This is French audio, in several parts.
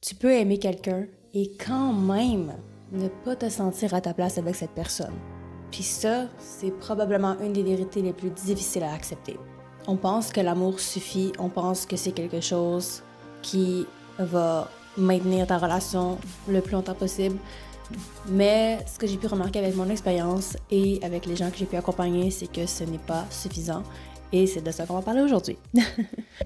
Tu peux aimer quelqu'un et quand même ne pas te sentir à ta place avec cette personne. Puis ça, c'est probablement une des vérités les plus difficiles à accepter. On pense que l'amour suffit, on pense que c'est quelque chose qui va maintenir ta relation le plus longtemps possible. Mais ce que j'ai pu remarquer avec mon expérience et avec les gens que j'ai pu accompagner, c'est que ce n'est pas suffisant. Et c'est de ça qu'on va parler aujourd'hui.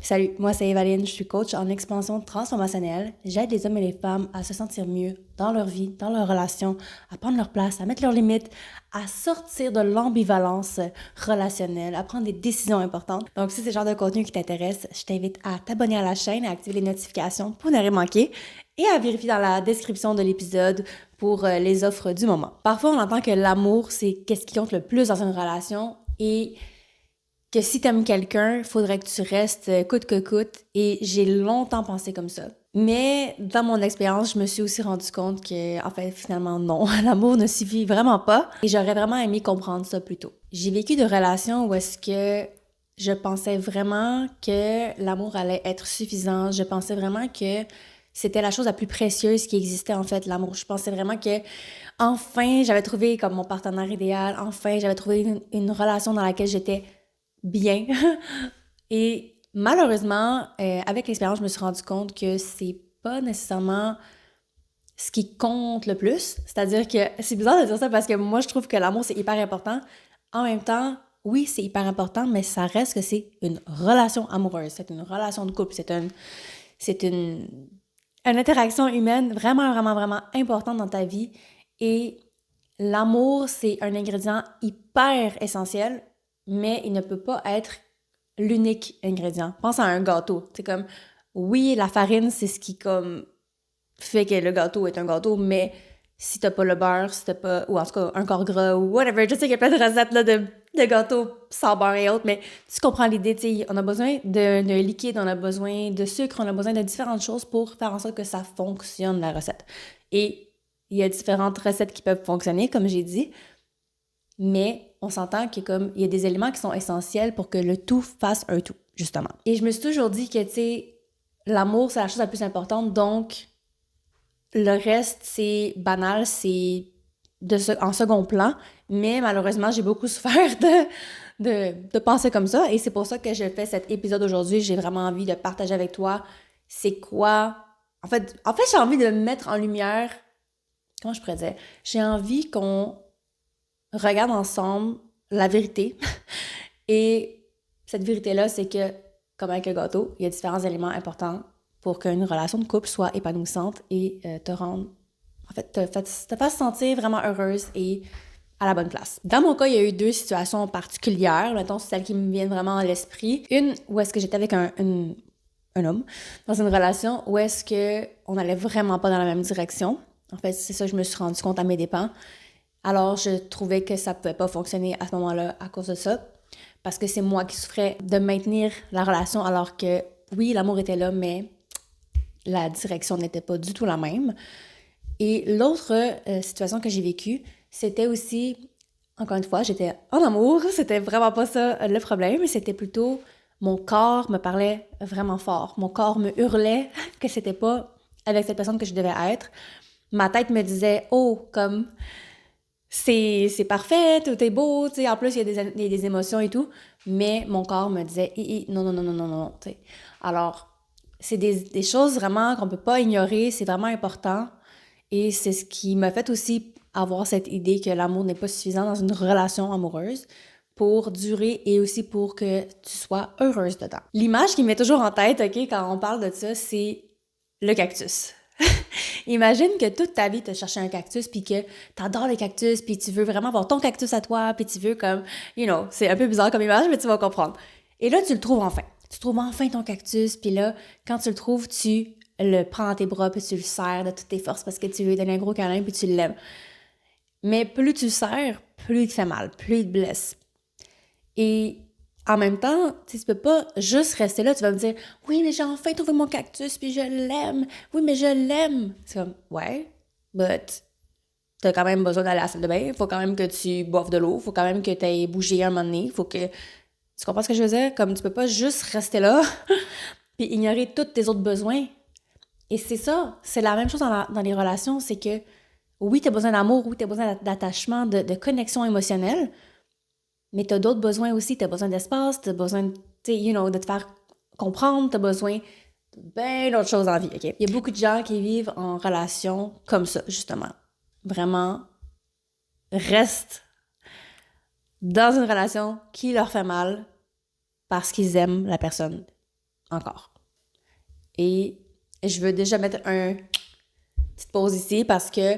Salut, moi c'est Evaline, je suis coach en expansion transformationnelle. J'aide les hommes et les femmes à se sentir mieux dans leur vie, dans leurs relations, à prendre leur place, à mettre leurs limites, à sortir de l'ambivalence relationnelle, à prendre des décisions importantes. Donc si c'est le genre de contenu qui t'intéresse, je t'invite à t'abonner à la chaîne, à activer les notifications pour ne rien manquer et à vérifier dans la description de l'épisode pour les offres du moment. Parfois, on entend que l'amour, c'est qu'est-ce qui compte le plus dans une relation et que si t'aimes quelqu'un, il faudrait que tu restes coûte que coûte. Et j'ai longtemps pensé comme ça. Mais dans mon expérience, je me suis aussi rendu compte que, en fait, finalement, non. L'amour ne suffit vraiment pas. Et j'aurais vraiment aimé comprendre ça plus tôt. J'ai vécu de relations où est-ce que je pensais vraiment que l'amour allait être suffisant. Je pensais vraiment que c'était la chose la plus précieuse qui existait, en fait, l'amour. Je pensais vraiment que, enfin, j'avais trouvé comme mon partenaire idéal. Enfin, j'avais trouvé une relation dans laquelle j'étais bien. Et malheureusement, avec l'expérience, je me suis rendu compte que c'est pas nécessairement ce qui compte le plus. C'est-à-dire que c'est bizarre de dire ça parce que moi, je trouve que l'amour, c'est hyper important. En même temps, oui, c'est hyper important, mais ça reste que c'est une relation amoureuse. C'est une relation de couple. C'est une interaction humaine vraiment, vraiment, vraiment importante dans ta vie. Et l'amour, c'est un ingrédient hyper essentiel, mais il ne peut pas être l'unique ingrédient. Pense à un gâteau. C'est comme, oui, la farine, c'est ce qui comme fait que le gâteau est un gâteau, mais si t'as pas le beurre, si t'as pas, ou en tout cas un corps gras ou whatever, je sais qu'il y a plein de recettes là, de gâteaux sans beurre et autres, mais tu comprends l'idée, tu sais, on a besoin de liquide, on a besoin de sucre, on a besoin de différentes choses pour faire en sorte que ça fonctionne, la recette. Et il y a différentes recettes qui peuvent fonctionner, comme j'ai dit, mais on s'entend qu'il y a des éléments qui sont essentiels pour que le tout fasse un tout, justement. Et je me suis toujours dit que, tu sais, l'amour, c'est la chose la plus importante, donc le reste, c'est banal, c'est en second plan, mais malheureusement, j'ai beaucoup souffert de penser comme ça, et c'est pour ça que je fais cet épisode aujourd'hui. J'ai vraiment envie de partager avec toi c'est quoi... En fait, j'ai envie de mettre en lumière... Comment je pourrais dire? J'ai envie qu'on regarde ensemble la vérité. Et cette vérité-là, c'est que, comme avec le gâteau, il y a différents éléments importants pour qu'une relation de couple soit épanouissante et te rende, en fait, te fasse sentir vraiment heureuse et à la bonne place. Dans mon cas, il y a eu deux situations particulières, mettons, celles qui me viennent vraiment à l'esprit. Une où est-ce que j'étais avec un homme dans une relation où est-ce que on allait vraiment pas dans la même direction. En fait, c'est ça que je me suis rendu compte à mes dépens. Alors, je trouvais que ça pouvait pas fonctionner à ce moment-là à cause de ça. Parce que c'est moi qui souffrais de maintenir la relation alors que, oui, l'amour était là, mais la direction n'était pas du tout la même. Et l'autre situation que j'ai vécue, c'était aussi, encore une fois, j'étais en amour, c'était vraiment pas ça le problème, c'était plutôt mon corps me parlait vraiment fort. Mon corps me hurlait que c'était pas avec cette personne que je devais être. Ma tête me disait, oh, comme c'est parfait, tout est beau, tu sais, en plus, il y a des émotions et tout, mais mon corps me disait, non, non, non, non, non, non, tu sais. Alors, c'est des choses vraiment qu'on peut pas ignorer, c'est vraiment important, et c'est ce qui m'a fait aussi avoir cette idée que l'amour n'est pas suffisant dans une relation amoureuse pour durer et aussi pour que tu sois heureuse dedans. L'image qui me met toujours en tête, OK, quand on parle de ça, c'est le cactus. Imagine que toute ta vie, tu as cherché un cactus, puis que t'adores les cactus, puis tu veux vraiment avoir ton cactus à toi, puis tu veux comme, c'est un peu bizarre comme image, mais tu vas comprendre. Et là, tu le trouves enfin. Tu trouves enfin ton cactus, puis là, quand tu le trouves, tu le prends dans tes bras, puis tu le serres de toutes tes forces parce que tu lui donnes un gros câlin, puis tu l'aimes. Mais plus tu le serres, plus il te fait mal, plus il te blesse. Et en même temps, tu peux pas juste rester là. Tu vas me dire, oui, mais j'ai enfin trouvé mon cactus, puis je l'aime. Oui, mais je l'aime. C'est comme, ouais, but t'as quand même besoin d'aller à la salle de bain. Il faut quand même que tu boives de l'eau. Il faut quand même que tu aies bougé un moment donné. Il faut que... Tu comprends ce que je veux dire? Comme tu peux pas juste rester là puis ignorer tous tes autres besoins. Et c'est ça, c'est la même chose dans les relations, c'est que oui, tu as besoin d'amour, oui, tu as besoin d'attachement, de connexion émotionnelle, mais tu as d'autres besoins aussi. Tu as besoin d'espace, tu as besoin, de te faire comprendre, tu as besoin de bien d'autres choses en vie, OK? Il y a beaucoup de gens qui vivent en relation comme ça, justement. Vraiment, restent dans une relation qui leur fait mal parce qu'ils aiment la personne encore. Et je veux déjà mettre une petite pause ici parce que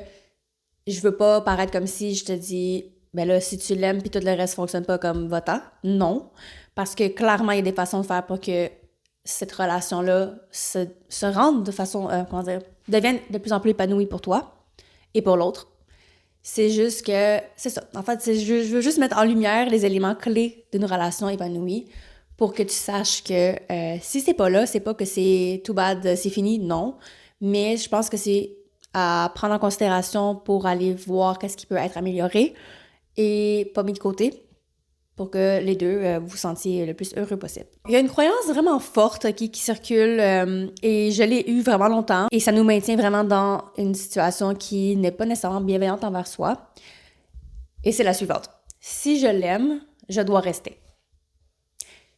je veux pas paraître comme si je te dis, ben là, si tu l'aimes puis tout le reste fonctionne pas comme votant. Non. Parce que clairement, il y a des façons de faire pour que cette relation-là se rende de façon, devienne de plus en plus épanouie pour toi et pour l'autre. C'est juste que, c'est ça. En fait, je veux juste mettre en lumière les éléments clés d'une relation épanouie pour que tu saches que si c'est pas là, c'est pas que c'est too bad, c'est fini, non. Mais je pense que c'est à prendre en considération pour aller voir qu'est-ce qui peut être amélioré et pas mis de côté pour que les deux vous sentiez le plus heureux possible. Il y a une croyance vraiment forte qui circule et je l'ai eue vraiment longtemps et ça nous maintient vraiment dans une situation qui n'est pas nécessairement bienveillante envers soi. Et c'est la suivante. Si je l'aime, je dois rester.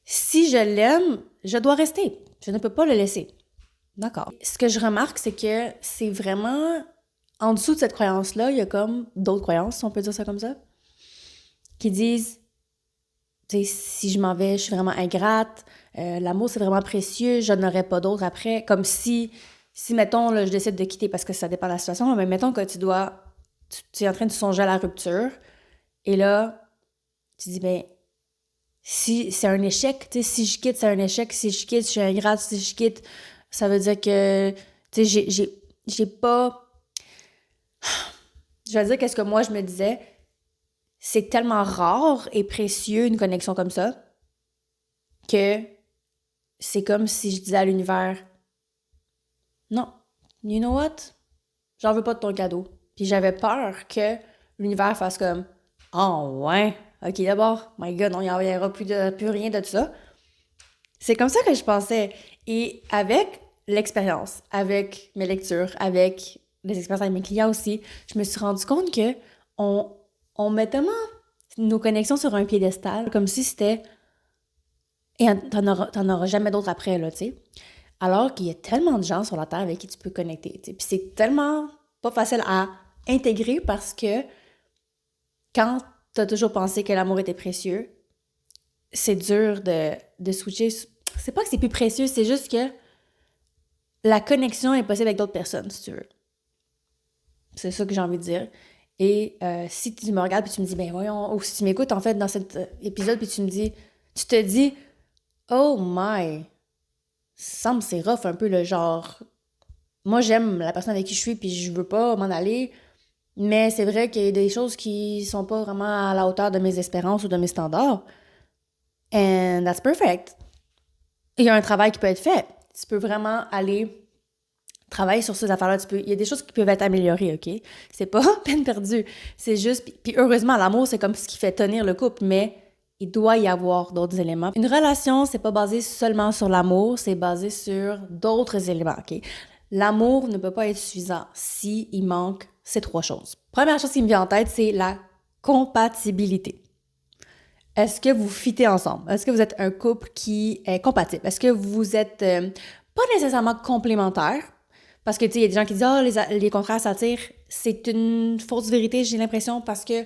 Si je l'aime, je dois rester. Je ne peux pas le laisser. D'accord. Ce que je remarque, c'est que c'est vraiment en dessous de cette croyance-là, il y a comme d'autres croyances, si on peut dire ça comme ça, qui disent si je m'en vais, je suis vraiment ingrate, l'amour c'est vraiment précieux, je n'aurai pas d'autre après. Comme si mettons, là, je décide de quitter parce que ça dépend de la situation, mais mettons que tu es en train de songer à la rupture, et là, tu dis, ben, si c'est un échec, tu sais, si je quitte, c'est un échec, si je quitte, je suis ingrate, si je quitte, ça veut dire que, tu sais, j'ai pas... Je vais dire qu'est-ce que moi je me disais, c'est tellement rare et précieux une connexion comme ça que c'est comme si je disais à l'univers non, you know what? J'en veux pas de ton cadeau. Puis j'avais peur que l'univers fasse comme oh ouais, ok d'abord, my god, non, il n'y aura plus rien de tout ça. C'est comme ça que je pensais. Et avec l'expérience, avec mes lectures, avec les expériences avec mes clients aussi, je me suis rendu compte que on met tellement nos connexions sur un piédestal, comme si c'était et t'en auras jamais d'autres après, là, tu sais. Alors qu'il y a tellement de gens sur la Terre avec qui tu peux connecter, tu sais. Puis c'est tellement pas facile à intégrer parce que quand t'as toujours pensé que l'amour était précieux, c'est dur de switcher. C'est pas que c'est plus précieux, c'est juste que la connexion est possible avec d'autres personnes, si tu veux. C'est ça que j'ai envie de dire. Et si tu me regardes puis tu me dis, ben voyons, ou si tu m'écoutes en fait dans cet épisode puis tu te dis, oh my, semble c'est rough un peu le genre. Moi j'aime la personne avec qui je suis puis je veux pas m'en aller, mais c'est vrai qu'il y a des choses qui sont pas vraiment à la hauteur de mes espérances ou de mes standards. And that's perfect. Il y a un travail qui peut être fait. Tu peux vraiment aller travailler sur ces affaires-là. Il y a des choses qui peuvent être améliorées, OK? C'est pas peine perdue. C'est juste... Puis heureusement, l'amour, c'est comme ce qui fait tenir le couple, mais il doit y avoir d'autres éléments. Une relation, c'est pas basé seulement sur l'amour, c'est basé sur d'autres éléments, OK? L'amour ne peut pas être suffisant s'il manque ces trois choses. Première chose qui me vient en tête, c'est la compatibilité. Est-ce que vous fitez ensemble? Est-ce que vous êtes un couple qui est compatible? Est-ce que vous êtes pas nécessairement complémentaires? Parce que, tu sais, il y a des gens qui disent « Ah, les contraires s'attirent ». C'est une fausse vérité, j'ai l'impression, parce que,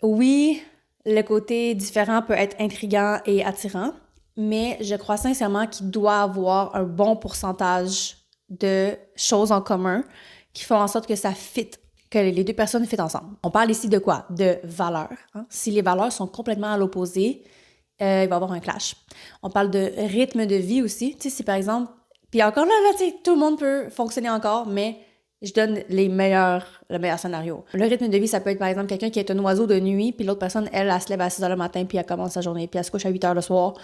oui, le côté différent peut être intriguant et attirant, mais je crois sincèrement qu'il doit avoir un bon pourcentage de choses en commun qui font en sorte que ça fit, que les deux personnes fit ensemble. On parle ici de quoi? De valeurs. Hein? Si les valeurs sont complètement à l'opposé, il va y avoir un clash. On parle de rythme de vie aussi. Tu sais, si par exemple... Puis encore là, tu sais, tout le monde peut fonctionner encore, mais je donne le meilleur scénario. Le rythme de vie, ça peut être par exemple quelqu'un qui est un oiseau de nuit, puis l'autre personne, elle se lève à 6 h le matin, puis elle commence sa journée, puis elle se couche à 8 h le soir.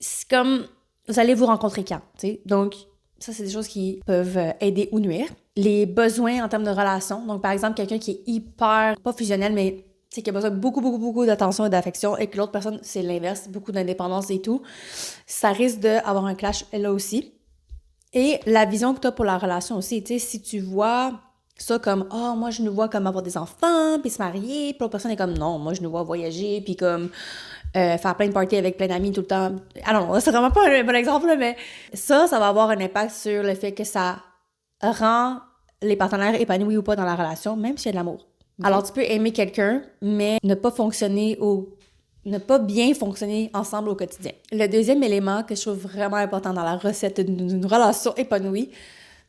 C'est comme, vous allez vous rencontrer quand, tu sais. Donc, ça, c'est des choses qui peuvent aider ou nuire. Les besoins en termes de relations. Donc, par exemple, quelqu'un qui est hyper, pas fusionnel, mais tu sais, qui a besoin de beaucoup d'attention et d'affection, et que l'autre personne, c'est l'inverse, beaucoup d'indépendance et tout. Ça risque d'avoir un clash là aussi. Et la vision que tu as pour la relation aussi, tu sais, si tu vois ça comme « Ah, moi, je nous vois comme avoir des enfants, puis se marier », puis l'autre personne est comme « Non, moi, je nous vois voyager, puis comme faire plein de parties avec plein d'amis tout le temps. » Ah non, c'est vraiment pas un bon exemple, là, mais ça va avoir un impact sur le fait que ça rend les partenaires épanouis ou pas dans la relation, même s'il y a de l'amour. Alors, tu peux aimer quelqu'un, mais ne pas fonctionner ne pas bien fonctionner ensemble au quotidien. Le deuxième élément que je trouve vraiment important dans la recette d'une relation épanouie,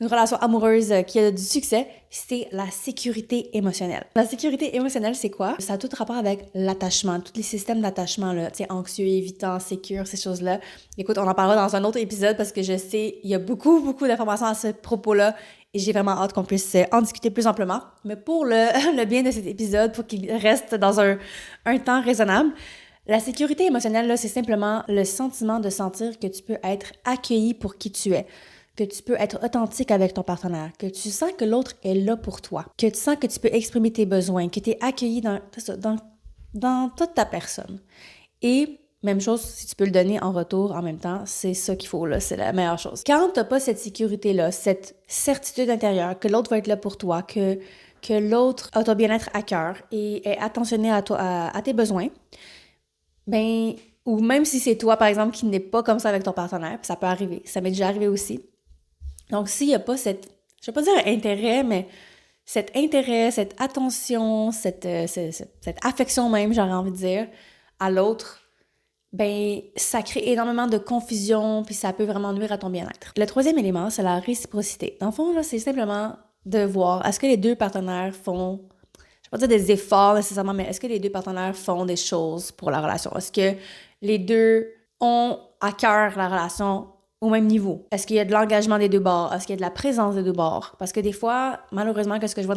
une relation amoureuse qui a du succès, c'est la sécurité émotionnelle. La sécurité émotionnelle, c'est quoi? Ça a tout rapport avec l'attachement, tous les systèmes d'attachement, là, tu sais, anxieux, évitant, sécure, ces choses-là. Écoute, on en parlera dans un autre épisode parce que je sais, il y a beaucoup, beaucoup d'informations à ce propos-là et j'ai vraiment hâte qu'on puisse en discuter plus amplement. Mais pour le bien de cet épisode, pour qu'il reste dans un temps raisonnable, la sécurité émotionnelle, là, c'est simplement le sentiment de sentir que tu peux être accueilli pour qui tu es, que tu peux être authentique avec ton partenaire, que tu sens que l'autre est là pour toi, que tu sens que tu peux exprimer tes besoins, que tu es accueilli dans toute ta personne. Et même chose, si tu peux le donner en retour en même temps, c'est ça qu'il faut, là, c'est la meilleure chose. Quand tu n'as pas cette sécurité-là, cette certitude intérieure que l'autre va être là pour toi, que l'autre a ton bien-être à cœur et est attentionné à tais besoins, ben, ou même si c'est toi, par exemple, qui n'est pas comme ça avec ton partenaire, ça peut arriver, ça m'est déjà arrivé aussi. Donc, s'il n'y a pas je vais pas dire intérêt, mais cet intérêt, cette attention, cette affection même, j'aurais envie de dire, à l'autre, ben, ça crée énormément de confusion, puis ça peut vraiment nuire à ton bien-être. Le troisième élément, c'est la réciprocité. Dans le fond, là, c'est simplement de voir, est-ce que les deux partenaires font, je vais pas dire des efforts nécessairement, mais est-ce que les deux partenaires font des choses pour la relation? Est-ce que les deux ont à cœur la relation au même niveau? Est-ce qu'il y a de l'engagement des deux bords? Est-ce qu'il y a de la présence des deux bords? Parce que des fois, malheureusement, ce que je vois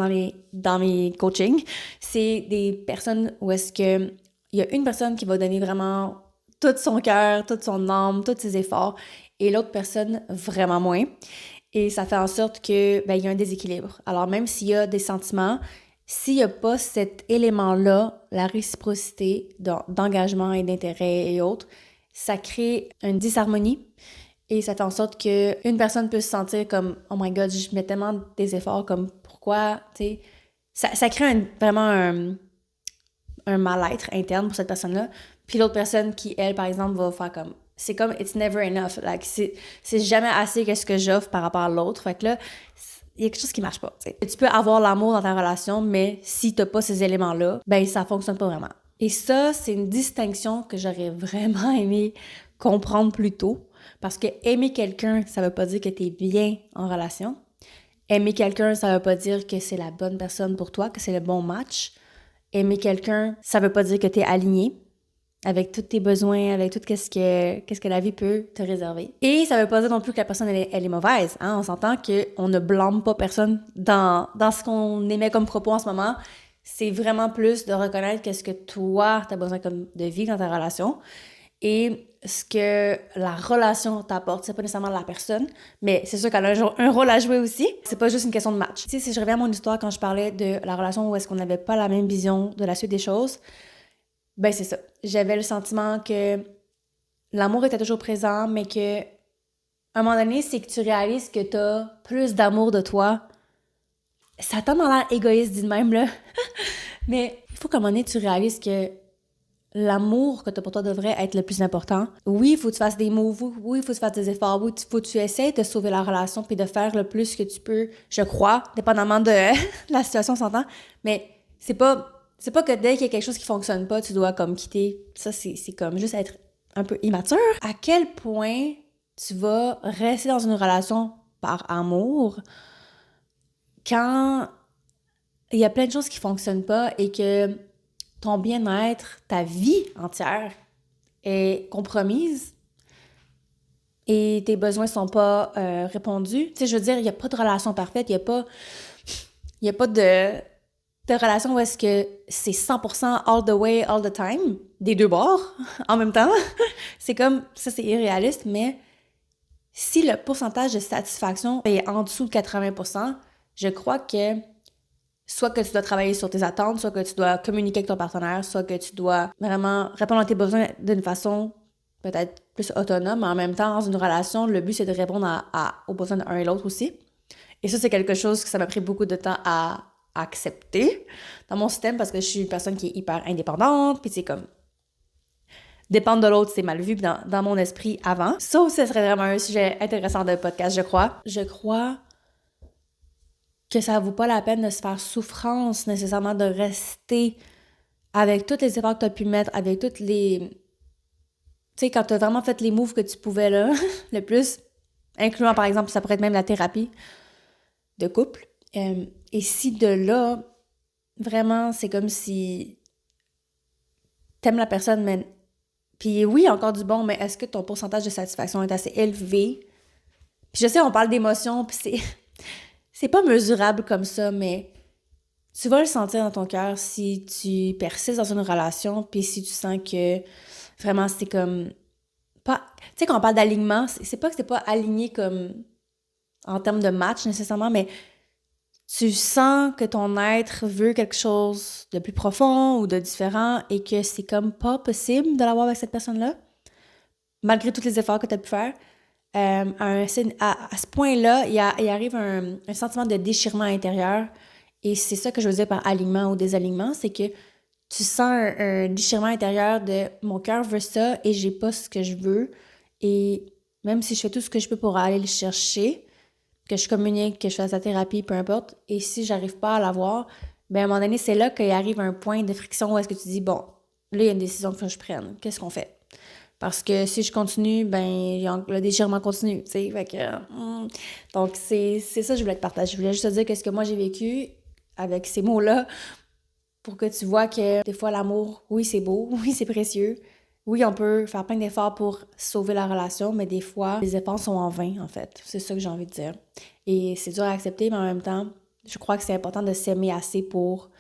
dans mes coachings, c'est des personnes où est-ce que il y a une personne qui va donner vraiment tout son cœur, toute son âme, tous ses efforts, et l'autre personne vraiment moins. Et ça fait en sorte que il y a un déséquilibre. Alors même s'il y a des sentiments, s'il n'y a pas cet élément-là, la réciprocité d'engagement et d'intérêt et autres, ça crée une disharmonie et ça fait en sorte qu'une personne peut se sentir comme « Oh my God, je mets tellement des efforts, comme pourquoi? » Tu sais, ça crée vraiment un mal-être interne pour cette personne-là. Puis l'autre personne qui, elle, par exemple, va faire comme... C'est comme « It's never enough ». Like, c'est jamais assez que ce que j'offre par rapport à l'autre. Fait que là, il y a quelque chose qui marche pas. T'sais. Tu peux avoir l'amour dans ta relation, mais si t'as pas ces éléments-là, ben ça fonctionne pas vraiment. Et ça, c'est une distinction que j'aurais vraiment aimé comprendre plus tôt. Parce que aimer quelqu'un, ça veut pas dire que t'es bien en relation. Aimer quelqu'un, ça veut pas dire que c'est la bonne personne pour toi, que c'est le bon match. Aimer quelqu'un, ça veut pas dire que t'es aligné avec tous tes besoins, avec tout qu'est-ce que la vie peut te réserver. Et ça veut pas dire non plus que la personne, elle est mauvaise. Hein? On s'entend qu'on ne blâme pas personne dans ce qu'on émet comme propos en ce moment. C'est vraiment plus de reconnaître qu'est-ce que toi, t'as besoin comme de vivre dans ta relation et ce que la relation t'apporte. C'est pas nécessairement la personne, mais c'est sûr qu'elle a un rôle à jouer aussi. C'est pas juste une question de match. Tu sais, si je reviens à mon histoire quand je parlais de la relation où est-ce qu'on n'avait pas la même vision de la suite des choses, ben c'est ça. J'avais le sentiment que l'amour était toujours présent, mais que à un moment donné, c'est que tu réalises que t'as plus d'amour de toi. Ça a tellement l'air égoïste dit de même, là. Mais il faut qu'à un moment donné, tu réalises que l'amour que t'as pour toi devrait être le plus important. Oui, il faut que tu fasses des moves. Oui, il faut que tu fasses des efforts. Oui, il faut que tu essaies de sauver la relation puis de faire le plus que tu peux, je crois, dépendamment de la situation, on s'entend. Mais c'est pas que dès qu'il y a quelque chose qui fonctionne pas, tu dois comme quitter. Ça, c'est comme juste être un peu immature. À quel point tu vas rester dans une relation par amour quand il y a plein de choses qui fonctionnent pas et que ton bien-être, ta vie entière est compromise et tes besoins sont pas répondus. Tu sais, je veux dire, il y a pas de relation parfaite, il y a pas de relation où est-ce que c'est 100% all the way, all the time, des deux bords, en même temps. C'est comme, ça c'est irréaliste, mais si le pourcentage de satisfaction est en dessous de 80%, je crois que soit que tu dois travailler sur tes attentes, soit que tu dois communiquer avec ton partenaire, soit que tu dois vraiment répondre à tes besoins d'une façon peut-être plus autonome, mais en même temps, dans une relation, le but, c'est de répondre aux besoins de l'un et l'autre aussi. Et ça, c'est quelque chose que ça m'a pris beaucoup de temps à accepter dans mon système parce que je suis une personne qui est hyper indépendante, puis c'est comme dépendre de l'autre, c'est mal vu dans mon esprit avant. Ça aussi, ce serait vraiment un sujet intéressant de podcast, je crois. Je crois que ça vaut pas la peine de se faire souffrance nécessairement de rester avec tous les efforts que tu as pu mettre, avec toutes les... Tu sais, quand tu as vraiment fait les moves que tu pouvais là, le plus, incluant par exemple, ça pourrait être même la thérapie de couple. Et si de là, vraiment, c'est comme si t'aimes la personne, mais... Puis oui, encore du bon, mais est-ce que ton pourcentage de satisfaction est assez élevé? Puis je sais, on parle d'émotions, puis c'est pas mesurable comme ça, mais tu vas le sentir dans ton cœur si tu persistes dans une relation, puis si tu sens que vraiment c'est comme... pas. Tu sais, quand on parle d'alignement, c'est pas que c'est pas aligné comme en termes de match nécessairement, mais tu sens que ton être veut quelque chose de plus profond ou de différent et que c'est comme pas possible de l'avoir avec cette personne-là, malgré tous les efforts que tu as pu faire. À ce point-là, il arrive un sentiment de déchirement intérieur et c'est ça que je veux dire par alignement ou désalignement, c'est que tu sens un déchirement intérieur de mon cœur veut ça et j'ai pas ce que je veux et même si je fais tout ce que je peux pour aller le chercher, que je communique, que je fasse la thérapie, peu importe, et si j'arrive pas à l'avoir, ben à un moment donné, c'est là qu'il arrive un point de friction où est-ce que tu dis, bon, là, il y a une décision qu'il faut que je prenne. Qu'est-ce qu'on fait? Parce que si je continue, ben le déchirement continue, tu sais, fait que... Donc, c'est ça que je voulais te partager. Je voulais juste te dire qu'est-ce que moi j'ai vécu avec ces mots-là pour que tu vois que des fois, l'amour, oui, c'est beau, oui, c'est précieux, oui, on peut faire plein d'efforts pour sauver la relation, mais des fois, les efforts sont en vain, en fait. C'est ça que j'ai envie de dire. Et c'est dur à accepter, mais en même temps, je crois que c'est important de s'aimer assez pour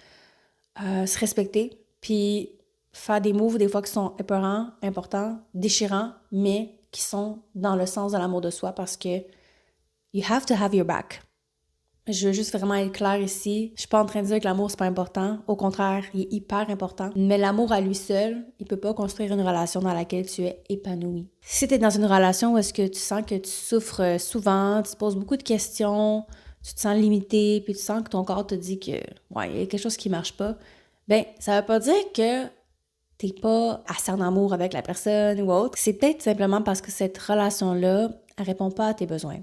se respecter, puis faire des moves des fois qui sont épeurants, importants, déchirants, mais qui sont dans le sens de l'amour de soi parce que you have to have your back. Je veux juste vraiment être claire ici. Je suis pas en train de dire que l'amour, c'est pas important. Au contraire, il est hyper important. Mais l'amour à lui seul, il peut pas construire une relation dans laquelle tu es épanoui. Si tu es dans une relation où est-ce que tu sens que tu souffres souvent, tu te poses beaucoup de questions, tu te sens limité, puis tu sens que ton corps te dit que, ouais, il y a quelque chose qui marche pas, ben, ça veut pas dire que t'es pas assez en amour avec la personne ou autre. C'est peut-être simplement parce que cette relation-là, elle répond pas à tes besoins.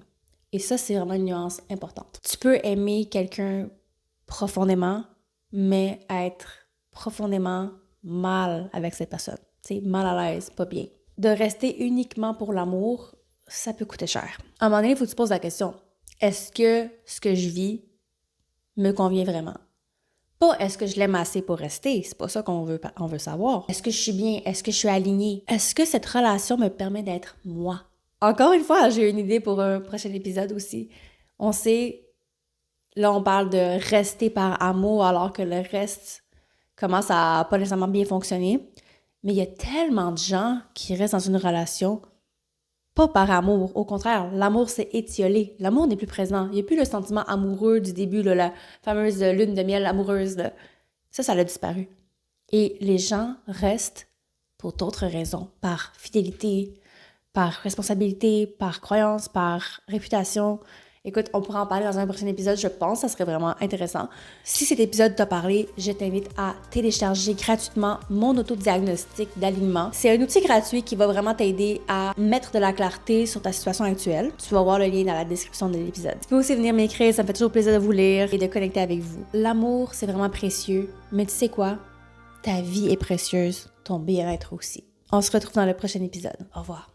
Et ça, c'est vraiment une nuance importante. Tu peux aimer quelqu'un profondément, mais être profondément mal avec cette personne. Tu sais, mal à l'aise, pas bien. De rester uniquement pour l'amour, ça peut coûter cher. À un moment donné, il faut que tu te poses la question. Est-ce que ce que je vis me convient vraiment? Pas est-ce que je l'aime assez pour rester, c'est pas ça qu'on veut savoir. Est-ce que je suis bien? Est-ce que je suis alignée? Est-ce que cette relation me permet d'être moi? Encore une fois, j'ai une idée pour un prochain épisode aussi. On sait, là on parle de rester par amour alors que le reste commence à pas nécessairement bien fonctionner. Mais il y a tellement de gens qui restent dans une relation pas par amour. Au contraire, l'amour s'est étiolé. L'amour n'est plus présent. Il n'y a plus le sentiment amoureux du début, là, la fameuse lune de miel amoureuse. Là. Ça a disparu. Et les gens restent pour d'autres raisons, par fidélité, par responsabilité, par croyance, par réputation. Écoute, on pourra en parler dans un prochain épisode, je pense, ça serait vraiment intéressant. Si cet épisode t'a parlé, je t'invite à télécharger gratuitement mon autodiagnostic d'alignement. C'est un outil gratuit qui va vraiment t'aider à mettre de la clarté sur ta situation actuelle. Tu vas voir le lien dans la description de l'épisode. Tu peux aussi venir m'écrire, ça me fait toujours plaisir de vous lire et de connecter avec vous. L'amour, c'est vraiment précieux, mais tu sais quoi? Ta vie est précieuse, ton bien-être aussi. On se retrouve dans le prochain épisode. Au revoir.